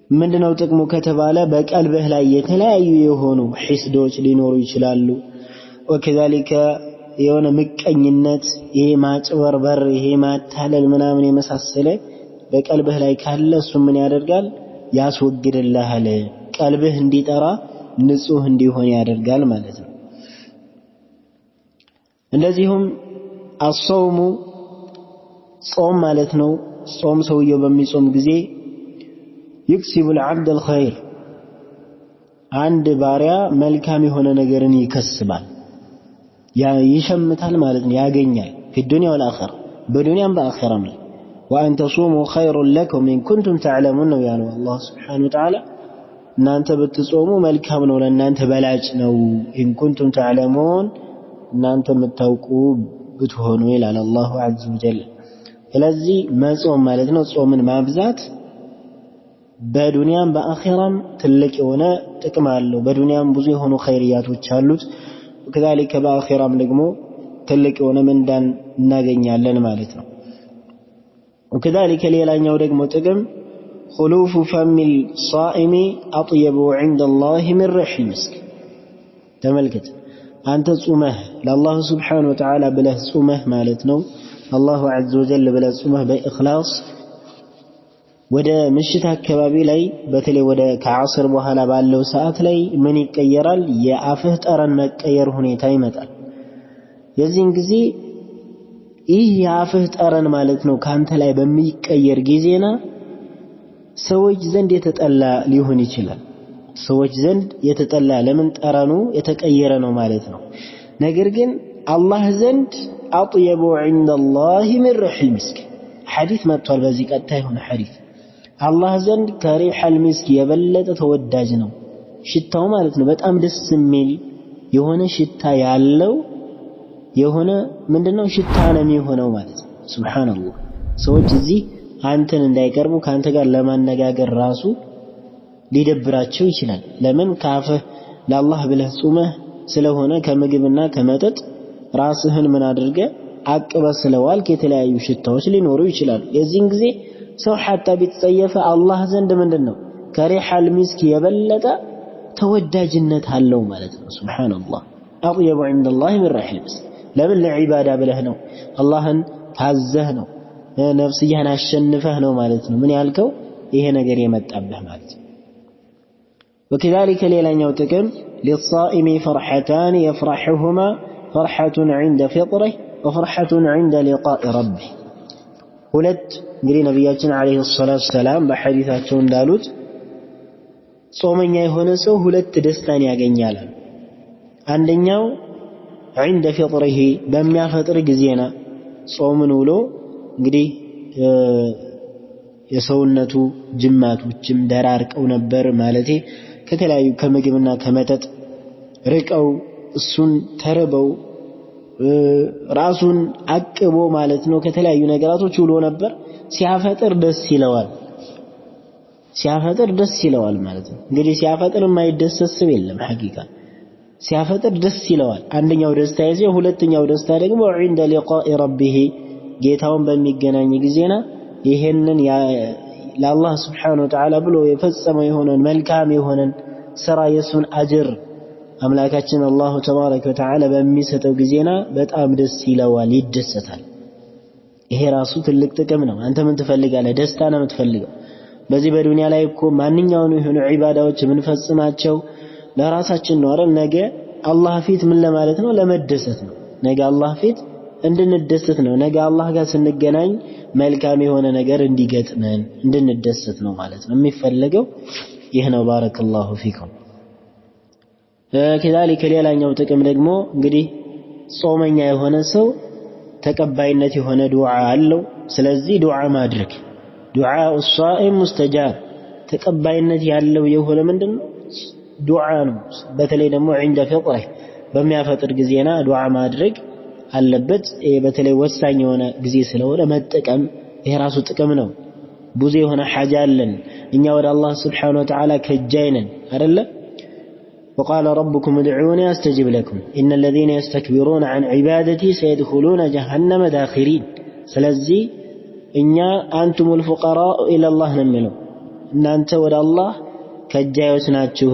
ምንድነው ጥቅሙ ከተባለ በቀልብህ ላይ የተለያዩ የሆኑ ሒስዶች ሊኖሩ ይችላሉ ወከዛሊከ የሆነ ምቀኝነት ይሄ ማጭበርበር ይሄ ማታለል ምናምን የመሳሰለ በቀልብህ ላይ ካለ እሱ ምን ያደርጋል ያስወግድልሃል ቀልብህ እንዲጠራ ንጹህ እንዲሆን ያደርጋል ማለት ነው እንደዚሁም አሶሙ ጾም ማለት ነው ጾም ሰውየው በሚጾም ጊዜ يكسب العبد الخير አንድ ባሪያ መልካም የሆነ ነገርን ይከስባል ይሸምታል ማለት ነው ያገኛል في الدنيا والآخرة بدنيا بآخرة من وأن تصوموا خير لكم إن كنتم تعلمون يا الله سبحانه وتعالى إن أنت بتصوموا ملكهم ولا إن أنت بلاجنا إن كنتم تعلمون إن أنت متوقوا بتهونوا على الله عز وجل الذي ما صوم مالتنا صوم من مابزات بدنيا بآخرة تلك هنا تكمل بدنيا بزي هنا خيريات وتشالوت وكذلك بآخرة نجمو تلك هنا من دان ناجنيا لنا مالتنا وكذلك ليلا نجمو تجم خلوف فم الصائم أطيب عند الله من ريح المسك تملكت أنت تصومه لله سبحانه وتعالى بله تصومه مالتنا الله عز وجل بله تصومه بإخلاص وده مشيت አካባቢ ላይ በተለይ ወደ ከዓስር በኋላ ባለው ሰዓት ላይ ምን ይቀየራል የአፍህ ጠረን መቀየር ሁኔታ ይመጣል የዚህን ጊዜ ይህ የአፍህ ጠረን ማለት ነው ካንተ ላይ በሚቀየር ጊዜና ሰዎች ዘንድ የተጠላ ሊሆን ይችላል ሰዎች ዘንድ የተጠላ ለምን ጠረኑ የተቀየረ ነው ማለት ነው ነገር ግን አላህ ዘንድ አጥየቡ عند الله من ريح المسك ሐዲስ መጥቷል በዚህ ቀጥታ የሆነ ሐዲስ አላህ ዘንድ ከሪሐል ሚስክ የበለጠ ተወዳጅ ነው ሽታው ማለት ነው በጣም ደስ የሚል የሆነ ሽታ ያለው የሆነ ምንድነው ሽታ ነው የሚሆነው ማለት ነው ሱብሃንአላህ ሰዎች እዚህ አንተን እንዳይቀርቡ ካንተ ጋር ለማነጋገር ራሱ ሊደብራቸው ይችላል ለምን ካፈህ ለአላህ ብለህ ጾመህ ስለሆነ ከምግብና ከመጠጥ ራስህን ምን አድርገ አቅበ ስለዋልክ የተለያዩ ሽታዎች ሊኖሩ ይችላሉ የዚህን ጊዜ ሰው حتى ቢተጸየፈ አላህ ዘንድ ምንድነው ከሪሐል ሚስክ የበለጠ ተወዳጅነት አለው ማለት ነው ሱብሃንአላህ አጥየቡ عند الله من ريح المسك ለምን ለዒባዳ ብለህ ነው አላህን ታዘህ ነው ነፍስህን አሸንፈህ ነው ማለት ነው ምን ያልከው ይሄ ነገር የመጣብህ ማለት ነው وكذلك ሌላኛው ጥቅም للصائم فرحتان يفرحهما فرحة عند فطره وفرحة عند لقاء ربه ሁለት እንግዲህ ነብያችን አለይሂ ሰላቱ ሰላም በሐዲሳቸው እንዳሉት ጾመኛ የሆነ ሰው ሁለት ደስታን ያገኛል አንደኛው عند فطره በሚያፈጥር ጊዜና ጾምን ውሎ እንግዲህ የሰውነቱ ጅማቶችም ደራርቀው ነበር ማለቴ ከተለያዩ ከምግብና ከመጠጥ ርቀው እሱን ተርበው ራሱን አቅቦ ማለት ነው ከተለያዩ ነገራቶች ውሎ ነበር ሲያፈጥር ደስ ይለዋል ማለት ነው እንግዲህ ሲያፈጥር የማይደሰት ሰው የለም ሐቂቃ ሲያፈጥር ደስ ይለዋል አንደኛው ደስታ ይዘው ሁለተኛው ደስታ ደግሞ عند لقاء ربه ጌታውን በሚገናኝ ጊዜና ይሄንን ለአላህ Subhanahu Wa Ta'ala ብሎ የፈጸመው የሆነን መልካም የሆነን ስራ የሱን አጅር አምላካችን አላሁ ተባረከ ወተዓላ በሚሰጠው ጊዜና በጣም ደስ ይለዋል ይደሰታል ይሄ ራሱ ትልቅ ጥቅም ነው አንተ ምን ትፈልጋለህ ደስታ ነው የምትፈልገው በዚህ በዱንያ ላይ እኮ ማንኛውንም የሆኑ ዒባዳዎች የምንፈጽማቸው ለራሳችን ነው አይደል ነገ አላህ ፊት ምን ለማለት ነው ለመደሰት ነው ነገ አላህ ፊት እንድንደሰት ነው ነገ አላህ ጋር ስንገናኝ መልካም የሆነ ነገር እንዲገጥመን እንድንደሰት ነው ማለት ነው የሚፈልገው ይህ ነው ባረከላሁ ፊኩም كذلك ሌላኛው ጥቅም ደግሞ እንግዲህ ጾመኛ የሆነ ሰው ተቀባይነት የሆነ ዱዓ አለው ስለዚህ ዱዓ ማድረግ ዱዓ الصائم مستجاب ተቀባይነት ያለው የሆነ ምንድነው ዱዓ ነው በተለይ ደግሞ عند فطره በሚያፈጥር ጊዜና ዱዓ ማድረግ አለበት በተለይ ወሳኝ የሆነ ጊዜ ስለሆነ መጠቀም ይሄ ራሱ ጥቅም ነው ብዙ የሆነ ሐጃ አለን እኛ ወደ አላህ Subhanahu Wa Ta'ala ከጃይነን አይደለ وقال ربكم ادعوني استجب لكم ان الذين يستكبرون عن عبادتي سيدخلون جهنم داخرين ስለዚህ እኛ አንቱም الفقراء الى الله ነምለው እናንተ ወደ አላህ ከጃዮች ናችሁ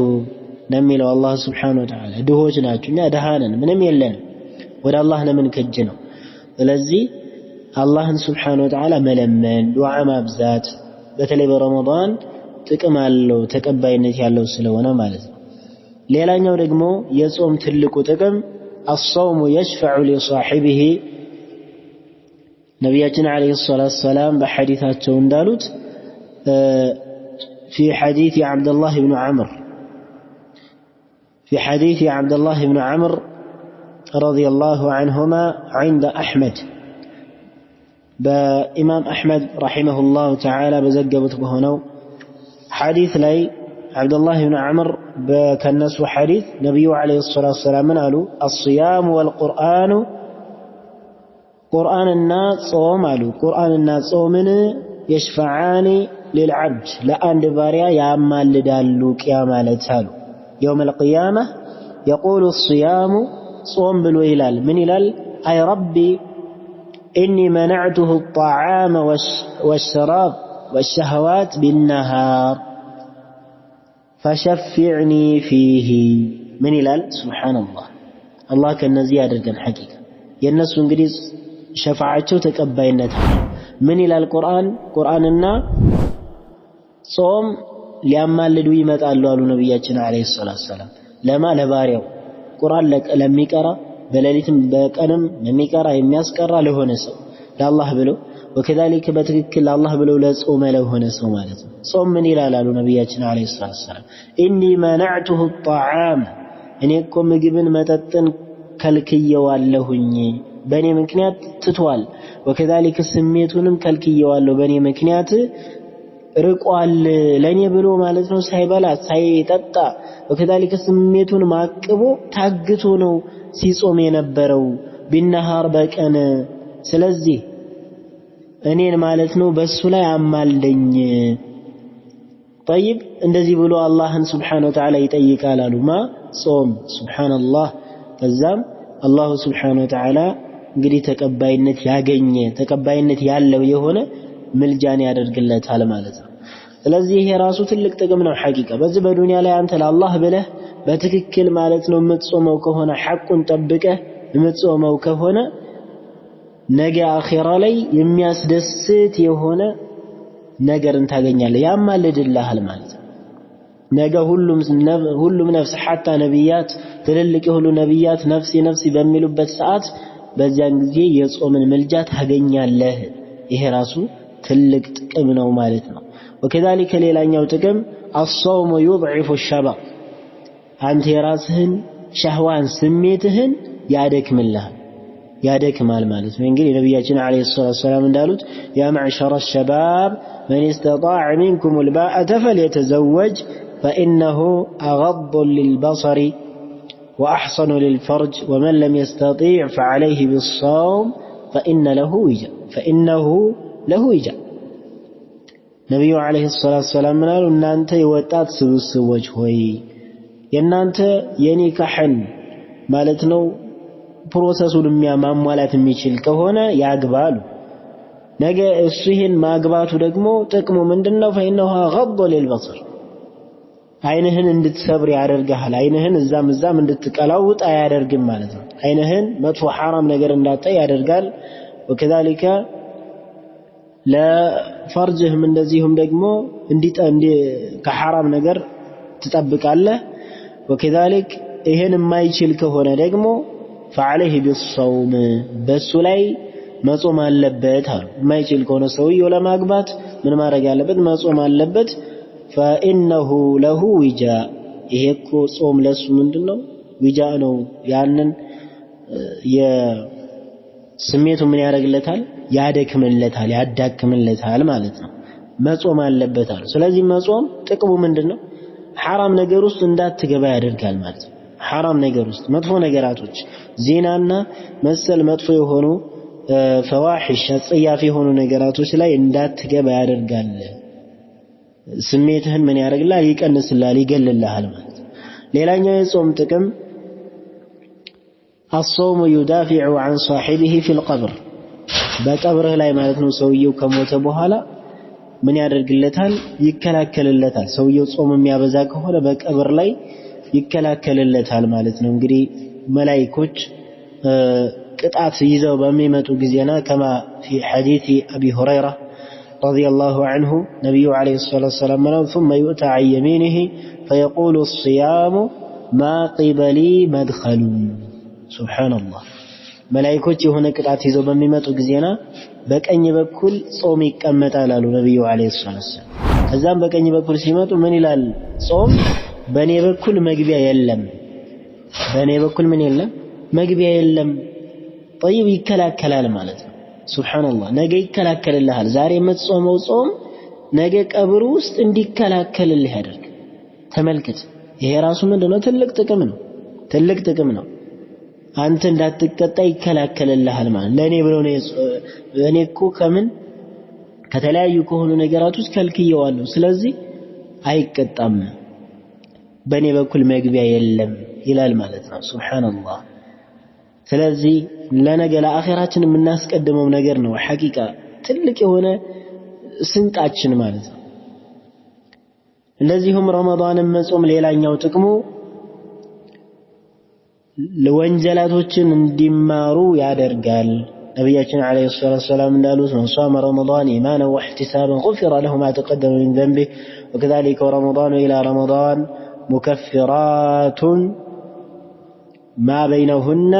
ነምለው አላህ Subhanahu Wa Ta'ala ድሆች ናችሁ እኛ ደሃነን ምንም የለን ወደ አላህ ነምን ከጅ ነው ስለዚህ አላህን Subhanahu Wa Ta'ala መለመን ዱዓ ማብዛት በተለይ በረመዳን ጥቅም አለው ተቀባይነት ያለው ስለሆነ ማለት ነው ሌላኛው ደግሞ የጾም ትልቁ ጥቅም الصوم يشفع لصاحبه ነብያችን አለይሂ ሰላቱ ሰላም በሐዲሳቸው እንዳሉት في حديث عبد الله بن عمرو رضي الله عنهما عند أحمد በኢማም አሕመድ ረሒመሁላሁ ተዓላ በዘገቡት በሆነው ሐዲስ ላይ አብዱላህ ብን ዐምር ከነሱ ሐዲስ ነቢዩ ዓለይሂ ሰላቱ ወሰላም ምን አሉ? አስያሙ ወልቁርአኑ ቁርአንና ጾም አሉ ቁርአንና ጾምን የሽፈዓኒ ሊልዓብድ ለአንድ ባሪያ ያማልዳሉ ቅያማ ዕለት አሉ። የውመል ቂያማ የቁሉ ሲያሙ ጾም ብሎ ይላል ምን ይላል? አይ ረቢ ኢኒ መነዕቱሁ ጣዓመ ወሸራብ ወሸህዋት ቢነሃር ፈሸፊዕኒ ፊሂ ምን ይላል? ሱብሓነላህ አላህ ከነዚህ ያደርገን። ሐቂቃ የእነሱ እንግዲህ ሸፋዓቸው ተቀባይነት ምን ይላል? ቁርአንና ጾም ሊያማልዱ ይመጣሉ አሉ ነቢያችን ዓለይሂ ሰላቱ ወሰላም። ለባሪያው ቁርአን ለሚቀራ በሌሊትም በቀንም የሚቀራ የሚያስቀራ ለሆነ ሰው ለአላህ ብሎ ወከዛሊክ በትክክል ለአላህ ብሎ ለጾመ ለሆነ ሰው ማለት ነው። ጾም ምን ይላል አሉ ነቢያችን ዓለይሂ ሰላቱ ወሰላም? ኢኒ መነዕቱሁ ጣዓም እኔ እኮ ምግብን መጠጥን ከልክየዋለሁኝ በእኔ ምክንያት ትቷል። ወከዛሊክ ስሜቱንም ከልክየዋለሁ በእኔ ምክንያት ርቋል። ለእኔ ብሎ ማለት ነው ሳይበላ ሳይጠጣ ወከዛሊክ ስሜቱን ማቅቦ ታግቶ ነው ሲጾም የነበረው ቢነሃር በቀን። ስለዚህ እኔን ማለት ነው በሱ ላይ አማልደኝ። ጠይብ እንደዚህ ብሎ አላህን ስብሓነሁ ወተዓላ ይጠይቃል አሉ ጾም። ሱብሓነላህ ከዛም አላሁ ስብሓነሁ ወተዓላ እንግዲህ ተቀባይነት ያገኘ ተቀባይነት ያለው የሆነ ምልጃን ያደርግለታል ማለት ነው። ስለዚህ ይሄ ራሱ ትልቅ ጥቅም ነው ሐቂቃ። በዚህ በዱንያ ላይ አንተ ለአላህ ብለህ በትክክል ማለት ነው የምትጾመው ከሆነ ሐቁን ጠብቀህ የምትጾመው ከሆነ ነገ አኺራ ላይ የሚያስደስት የሆነ ነገርን ታገኛለህ፣ ያማልድልሃል ማለት ነው። ነገ ሁሉም ነፍስ ሐታ ነቢያት ትልልቅ የሁሉ ነቢያት ነፍሲ ነፍሲ በሚሉበት ሰዓት በዚያን ጊዜ የጾምን ምልጃ ታገኛለህ። ይሄ ራሱ ትልቅ ጥቅም ነው ማለት ነው። ወከዛሊከ ሌላኛው ጥቅም አስሰውሙ ዩድዒፉ ሸባብ አንተ የራስህን ሸህዋን ስሜትህን ያደክማል ማለት ነው። እንግዲህ ነቢያችን ዓለይሂ ሰላቱ ወሰላም እንዳሉት ያ መዕሸረ ሸባብ መን ኢስተጣዐ ሚንኩም አልባአተ ፈልየተዘወጅ ፈኢነሁ አገዱ ሊልበሰሪ ወአሕሰኑ ሊልፈርጅ ወመን ለም የስተጢዕ ፈዐለይሂ ቢስሰውም ፈኢነሁ ለሁ ዊጃ። ነቢዩ ዓለይሂ ሰላቱ ወሰላም ምን አሉ? እናንተ የወጣት ስብስቦች ሆይ የእናንተ የኒካሕን ማለት ነው ፕሮሰሱን ማሟላት የሚችል ከሆነ ያግባሉ። ነገ እሱ ይህን ማግባቱ ደግሞ ጥቅሙ ምንድነው? ፈኢነሁ አገዱ ሊልበሰር አይንህን እንድትሰብር ያደርግሃል። አይንህን እዛም እንድትቀላውጥ አያደርግም ማለት ነው። አይንህን መጥፎ ሐራም ነገር እንዳታይ ያደርጋል። ወከዛሊከ ለፈርጅህም እንደዚሁም ደግሞ ከሐራም ነገር ትጠብቃለህ። ወከዛሊክ ይሄን የማይችል ከሆነ ደግሞ ፈዐለይሂ ቢስሰውም በሱ ላይ መጾም አለበት አሉ። የማይችል ከሆነ ሰውየው ለማግባት ምን ማድረግ አለበት? መጾም አለበት። ፈኢነሁ ለሁ ዊጃ ይሄ እኮ ጾም ለሱ ምንድነው? ዊጃ ነው። ያንን የስሜቱ ምን ያደርግለታል? ያዳክምለታል ማለት ነው። መጾም አለበት አሉ። ስለዚህ መጾም ጥቅሙ ምንድነው? ሐራም ነገር ውስጥ እንዳትገባ ያደርጋል ማለት ነው። ሐራም ነገር ውስጥ መጥፎ ነገራቶች ዚናና መሰል መጥፎ የሆኑ ፈዋሂሽ አጸያፊ የሆኑ ነገራቶች ላይ እንዳትገባ ያደርጋል። ስሜትህን ምን ያደርግልሃል? ይቀንስልሃል፣ ይገልልሃል ማለት ነው። ሌላኛው የጾም ጥቅም አስሰውሙ ዩዳፊዑ ዐን ሷሒቢሂ ፊል ቀብር በቀብርህ ላይ ማለት ነው ሰውየው ከሞተ በኋላ ምን ያደርግለታል? ይከላከልለታል። ሰውየው ጾም የሚያበዛ ከሆነ በቀብር ላይ ይከላከልለታል ማለት ነው። እንግዲህ መላእክቶች ቅጣት ይዘው በሚመጡ ጊዜና ከማ ፊ ሐዲስ አቢ ሁረይራ ረዲየላሁ ዐንሁ ነቢዩ ዓለይሂ ሰላቱ ወሰላም ثم يؤتى عن يمينه فيقول الصيام ما قبلي مدخل ሱብሓነላህ። መላእክቶች የሆነ ቅጣት ይዘው በሚመጡ ጊዜና በቀኝ በኩል ጾም ይቀመጣል አሉ ነቢዩ ዓለይሂ ሰላቱ ወሰላም። ከዛም በቀኝ በኩል ሲመጡ ምን ይላል? ጾም በእኔ በኩል መግቢያ የለም፣ በእኔ በኩል ምን የለም? መግቢያ የለም። ጠይብ ይከላከላል ማለት ነው። ሱብሃንአላህ ነገ ይከላከልልሃል። ዛሬ የምትጾመው ጾም ነገ ቀብር ውስጥ እንዲከላከልልህ ያደርግ። ተመልከት፣ ይሄ ራሱ ምንድነው? ትልቅ ጥቅም ነው። አንተ እንዳትቀጣ ይከላከልልሃል ማለት ለኔ ብሎ ነው። እኔ እኮ ከተለያዩ ከሆኑ ነገራቶች ከልክየዋለሁ፣ ስለዚህ አይቀጣም፣ በኔ በኩል መግቢያ የለም ይላል ማለት ነው። ሱብሃንአላህ። ስለዚህ ለነገ ለአኺራችን የምናስቀድመው ነገር ነው ሐቂቃ ትልቅ የሆነ ስንቃችን ማለት ነው። እንደዚሁም ረመዳንን መጾም ሌላኛው ጥቅሙ ለወንጀላቶችን እንዲማሩ ያደርጋል። ነብያችን አለይሂ ሰላቱ ወሰላም እንዳሉት ነው ሷመ ረመዳን ኢማናን ወህቲሳባን ጉፊረ ለሁ ማ ተቀደመ ሚን ዘንቢሂ ወከዛሊከ ረመዳኑ ኢላ ረመዳን ሙከፍፊራቱን ማ በይነሁነ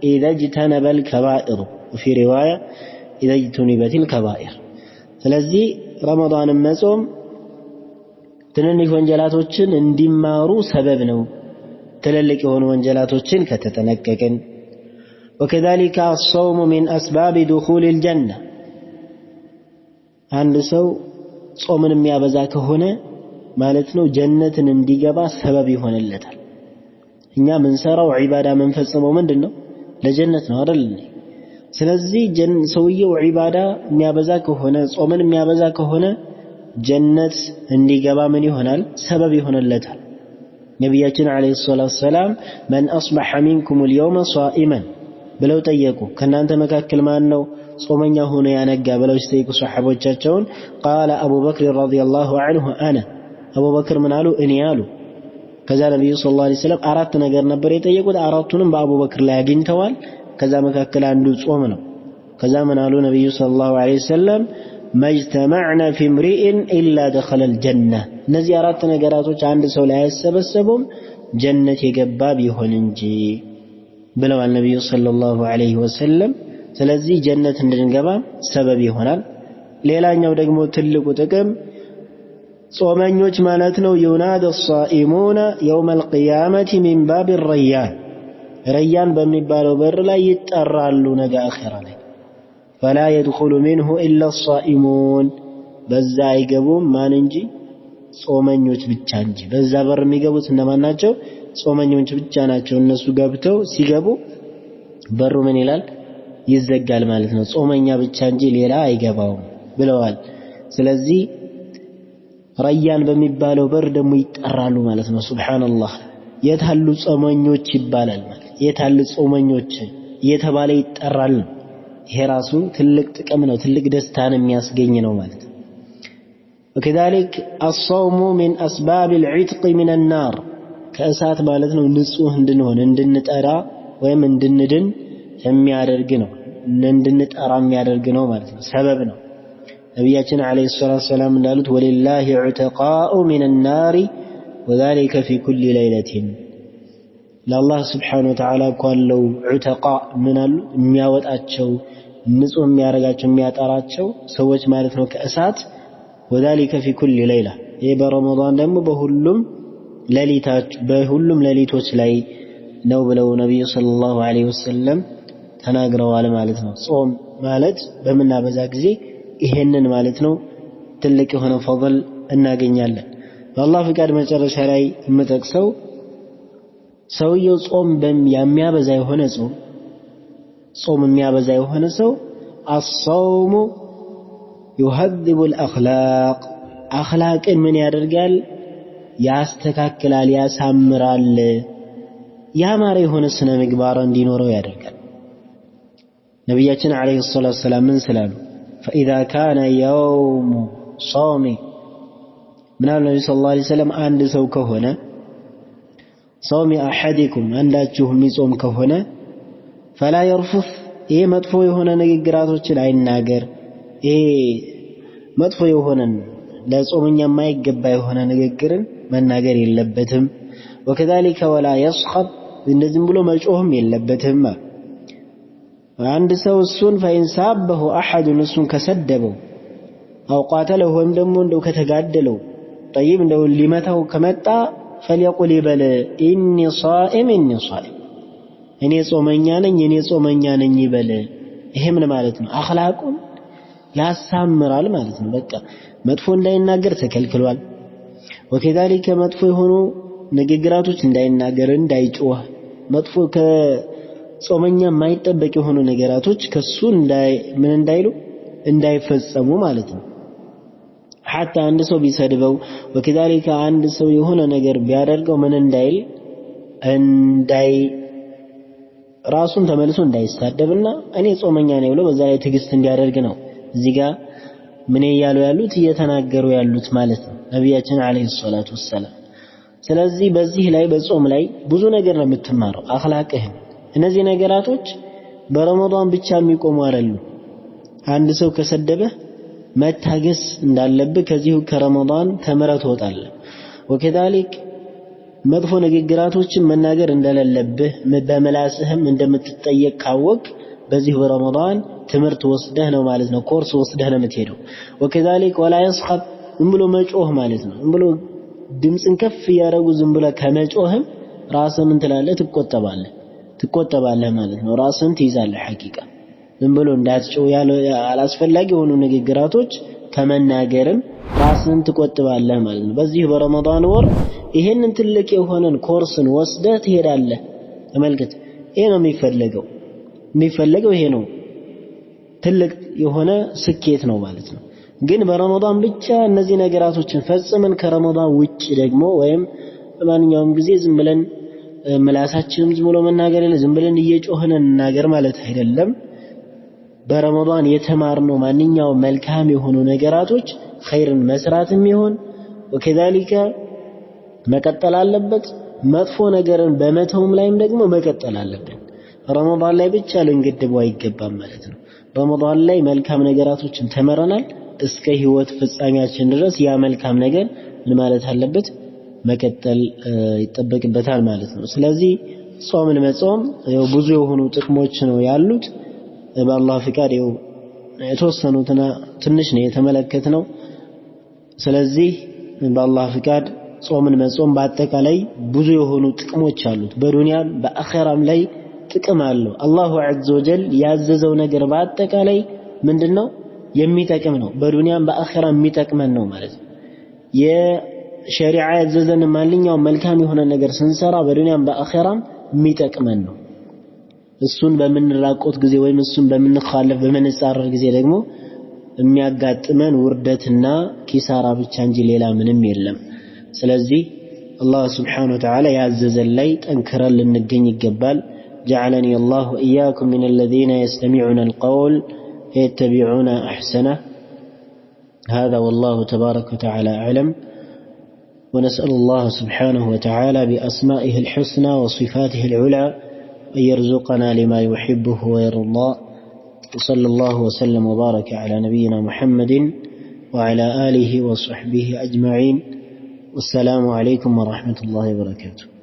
ኢዘ እጅተነበል ከባኢር ወፊ ሪዋያ ኢዘ እጅቱኒበቲል ከባኢር። ስለዚህ ረመዳንን መጾም ትንንሽ ወንጀላቶችን እንዲማሩ ሰበብ ነው፣ ትልልቅ የሆኑ ወንጀላቶችን ከተጠነቀቅን። ወከዛሊከ አስሰውሙ ሚን አስባቢ ዱኹሊል ጀነ። አንድ ሰው ጾምን የሚያበዛ ከሆነ ማለት ነው ጀነትን እንዲገባ ሰበብ ይሆንለታል። እኛ ምንሰራው ዒባዳ ምንፈጽመው ምንድነው? ለጀነት ነው አይደል? ስለዚህ ሰውየው ዒባዳ የሚያበዛ ከሆነ ጾምን የሚያበዛ ከሆነ ጀነት እንዲገባ ምን ይሆናል? ሰበብ ይሆንለታል። ነብያችን አለይሂ ሰላቱ ወሰላም መን አስበሐ ሚንኩም اليوم صائما ብለው ጠየቁ። ከናንተ መካከል ማን ነው ጾመኛ ሆኖ ያነጋ ብለው ሲጠይቁ ሱሐቦቻቸውን قال ابو بكر رضي الله عنه انا አቡበክር ምን አሉ? እኔ አሉ። ከዛ ነብዩ ሰለላሁ ዐለይሂ ወሰለም አራት ነገር ነበር የጠየቁት። አራቱንም በአቡበክር ላይ አግኝተዋል። ከዛ መካከል አንዱ ጾም ነው። ከዛ ምን አሉ ነብዩ ሰለላሁ ዐለይሂ ወሰለም መጅተመዕና ፊ ምሪኢን ኢላ ደኸለል ጀነ። እነዚህ አራት ነገራቶች አንድ ሰው ላይ አይሰበሰቡም ጀነት የገባ ቢሆን እንጂ ብለዋል ነብዩ ሰለላሁ ዐለይሂ ወሰለም። ስለዚህ ጀነት እንድንገባ ሰበብ ይሆናል። ሌላኛው ደግሞ ትልቁ ጥቅም ጾመኞች ማለት ነው ዩናደ الصائمون يوم القيامة من باب الريان ረያን በሚባለው በር ላይ ይጠራሉ ነገ አኺራ ላይ فلا يدخل منه إلا الصائمون በዛ አይገቡም ማን እንጂ ጾመኞች ብቻ እንጂ። በዛ በር የሚገቡት እነማን ናቸው? ጾመኞች ብቻ ናቸው። እነሱ ገብተው ሲገቡ በሩ ምን ይላል? ይዘጋል ማለት ነው። ጾመኛ ብቻ እንጂ ሌላ አይገባውም ብለዋል። ስለዚህ ረያን በሚባለው በር ደግሞ ይጠራሉ ማለት ነው። ሱብሃንአላህ። የታሉ ጾመኞች ይባላል ማለት የታሉ ጾመኞች እየተባለ ይጠራል። ይሄ ራሱ ትልቅ ጥቅም ነው፣ ትልቅ ደስታን የሚያስገኝ ነው ማለት ነው። وكذلك الصوم من أسباب العتق من النار ከእሳት ማለት ነው ንጹህ እንድንሆን እንድንጠራ ወይም እንድንድን የሚያደርግ ነው፣ እንድንጠራ የሚያደርግ ነው ማለት ነው፣ ሰበብ ነው። ነብያችን አለይሂ ሰላቱ ወሰላም እንዳሉት ወሊላሂ ዑተቃኡ ሚን النار وذلك في كل ليلة። ለአላህ ስብሓነሁ ወተዓላ ካለው ዑተቃ ምን አሉ? የሚያወጣቸው ንጹህ የሚያረጋቸው የሚያጠራቸው ሰዎች ማለት ነው ከእሳት። وذلك في كل ليلة ይሄ በረመዳን ደግሞ በሁሉም ሌሊቶች ላይ ነው ብለው ነብዩ ሰለላሁ ዐለይሂ ወሰለም ተናግረዋል ማለት ነው። ጾም ማለት በመናበዛ ጊዜ ይሄንን ማለት ነው ትልቅ የሆነ ፈضል እናገኛለን። በአላህ ፍቃድ መጨረሻ ላይ የምጠቅሰው ሰውየው ጾም የሚያበዛ የሆነ ጾም የሚያበዛ የሆነ ሰው الصوم يهذب الأخلاق አኽላቅን ምን ያደርጋል? ያስተካክላል፣ ያሳምራል፣ ያማረ የሆነ ስነ ምግባር እንዲኖረው ያደርጋል። ነብያችን አለይሂ ሰላቱ ወሰላም ምን ስላሉ فإذا كان يوم صوم من النبي صلى الله عليه وسلم አንድ ሰው ከሆነ صوم أحدكم አንዳችሁ የሚጾም ከሆነ فلا يرفث ይሄ መጥፎ የሆነ ንግግራቶችን አይናገር። ይሄ መጥፎ የሆነ ለጾመኛ የማይገባ የሆነ ንግግርን መናገር የለበትም። وكذلك ولا يسخط እንደዚህም ብሎ መጮህም የለበትም። አንድ ሰው እሱን فإن سابه أحد እሱን ከሰደበው أو قاتله ወይም ደግሞ እንደው ከተጋደለው طيب እንደው ሊመታው ከመጣ فليقل بل إني صائم እኔ ጾመኛ ነኝ ይበል። ይሄ ምን ማለት ነው? አኽላቁን ያሳምራል ማለት ነው። በቃ መጥፎ እንዳይናገር ተከልክሏል። ወከዛሊከ መጥፎ የሆኑ ንግግራቶች እንዳይናገር እንዳይጮህ፣ መጥፎ ከጾመኛ የማይጠበቅ የሆኑ ነገራቶች ከሱ ምን እንዳይሉ እንዳይፈጸሙ ማለት ነው። ሐታ አንድ ሰው ቢሰድበው ወከዛሊከ አንድ ሰው የሆነ ነገር ቢያደርገው ምን እንዳይ ራሱን ተመልሶ እንዳይሳደብና እኔ ጾመኛ ነኝ ብሎ በዛ ላይ ትዕግስት እንዲያደርግ ነው እዚህ ጋር ምን እያሉ ያሉት እየተናገሩ ያሉት ማለት ነው ነብያችን አለይሂ ሰላቱ ወሰለም። ስለዚህ በዚህ ላይ በጾም ላይ ብዙ ነገር ነው የምትማረው አኽላቅህን። እነዚህ ነገራቶች በረመዳን ብቻ የሚቆሙ አይደሉም። አንድ ሰው ከሰደበህ መታገስ እንዳለብህ ከዚሁ ከረመዳን ተምረህ ትወጣለህ። ወከዛሊክ መጥፎ ንግግራቶችን መናገር እንደሌለብህ በመላስህም እንደምትጠየቅ ካወቅ በዚህ በረመዳን ትምህርት ወስደህ ነው ማለት ነው፣ ኮርስ ወስደህ ነው የምትሄደው። ወከዛሊክ ወላ يسخط ዝም ብሎ መጮህ ማለት ነው። ዝም ብሎ ድምፅን ከፍ ያደረጉ ዝም ብሎ ከመጮህም ራስህን እንትላለህ ትቆጠባለህ ማለት ነው። ራስህን ትይዛለህ። ሐቂቃ ዝም ብሎ እንዳትጮህ አላስፈላጊ የሆኑ ንግግራቶች ከመናገርም ራስህን ትቆጥባለህ ማለት ነው። በዚህ በረመዳን ወር ይሄንን ትልቅ የሆነን ኮርስን ወስደህ ትሄዳለህ። ተመልከት፣ ይሄ ነው የሚፈለገው ይሄ ነው ትልቅ የሆነ ስኬት ነው ማለት ነው። ግን በረመዳን ብቻ እነዚህ ነገራቶችን ፈጽመን ከረመዳን ውጭ ደግሞ ወይም በማንኛውም ጊዜ ዝም ብለን ምላሳችንም ዝም ብሎ መናገር የለ ዝም ብለን እየጮህን እንናገር ማለት አይደለም። በረመዳን የተማርነው ማንኛውም መልካም የሆኑ ነገራቶች ኸይርን መስራትም ይሁን ወከዛሊከ መቀጠል አለበት። መጥፎ ነገርን በመተውም ላይም ደግሞ መቀጠል አለብን። ረመዳን ላይ ብቻ ልንገድበው አይገባም ማለት ነው። ረመዳን ላይ መልካም ነገራቶችን ተመረናል። እስከ ህይወት ፍጻሜያችን ድረስ ያ መልካም ነገር ምን ማለት አለበት መቀጠል ይጠበቅበታል ማለት ነው። ስለዚህ ጾምን መጾም ብዙ የሆኑ ጥቅሞች ነው ያሉት። በአላህ ፍቃድ የተወሰኑትና ትንሽ ነው የተመለከትነው። ስለዚህ በአላህ ፍቃድ ጾምን መጾም በአጠቃላይ ብዙ የሆኑ ጥቅሞች አሉት። በዱንያም በአኺራም ላይ ጥቅም አለው። አላሁ ዐዘ ወጀል ያዘዘው ነገር በአጠቃላይ ምንድነው የሚጠቅም ነው። በዱንያም በአኺራም የሚጠቅመን ነው ማለት ነው። የሸሪዓ ያዘዘን ማንኛውም መልካም የሆነ ነገር ስንሰራ በዱንያም በአኺራም የሚጠቅመን ነው። እሱን በምንራቆት ጊዜ ወይም እሱን በምንኻለፍ በምንጻረር ጊዜ ደግሞ የሚያጋጥመን ውርደትና ኪሳራ ብቻ እንጂ ሌላ ምንም የለም። ስለዚህ አላህ Subhanahu Wa Ta'ala ያዘዘን ላይ ጠንክረን ልንገኝ ይገባል። جعلني الله وإياكم من الذين يستمعون القول فيتبعون أحسنه. هذا والله تبارك وتعالى أعلم. ونسأل الله سبحانه وتعالى بأسمائه الحسنى وصفاته العلى أن يرزقنا لما يحبه ويرضى. وصلى الله وسلم وبارك على نبينا محمد وعلى آله وصحبه أجمعين. والسلام عليكم ورحمة الله وبركاته.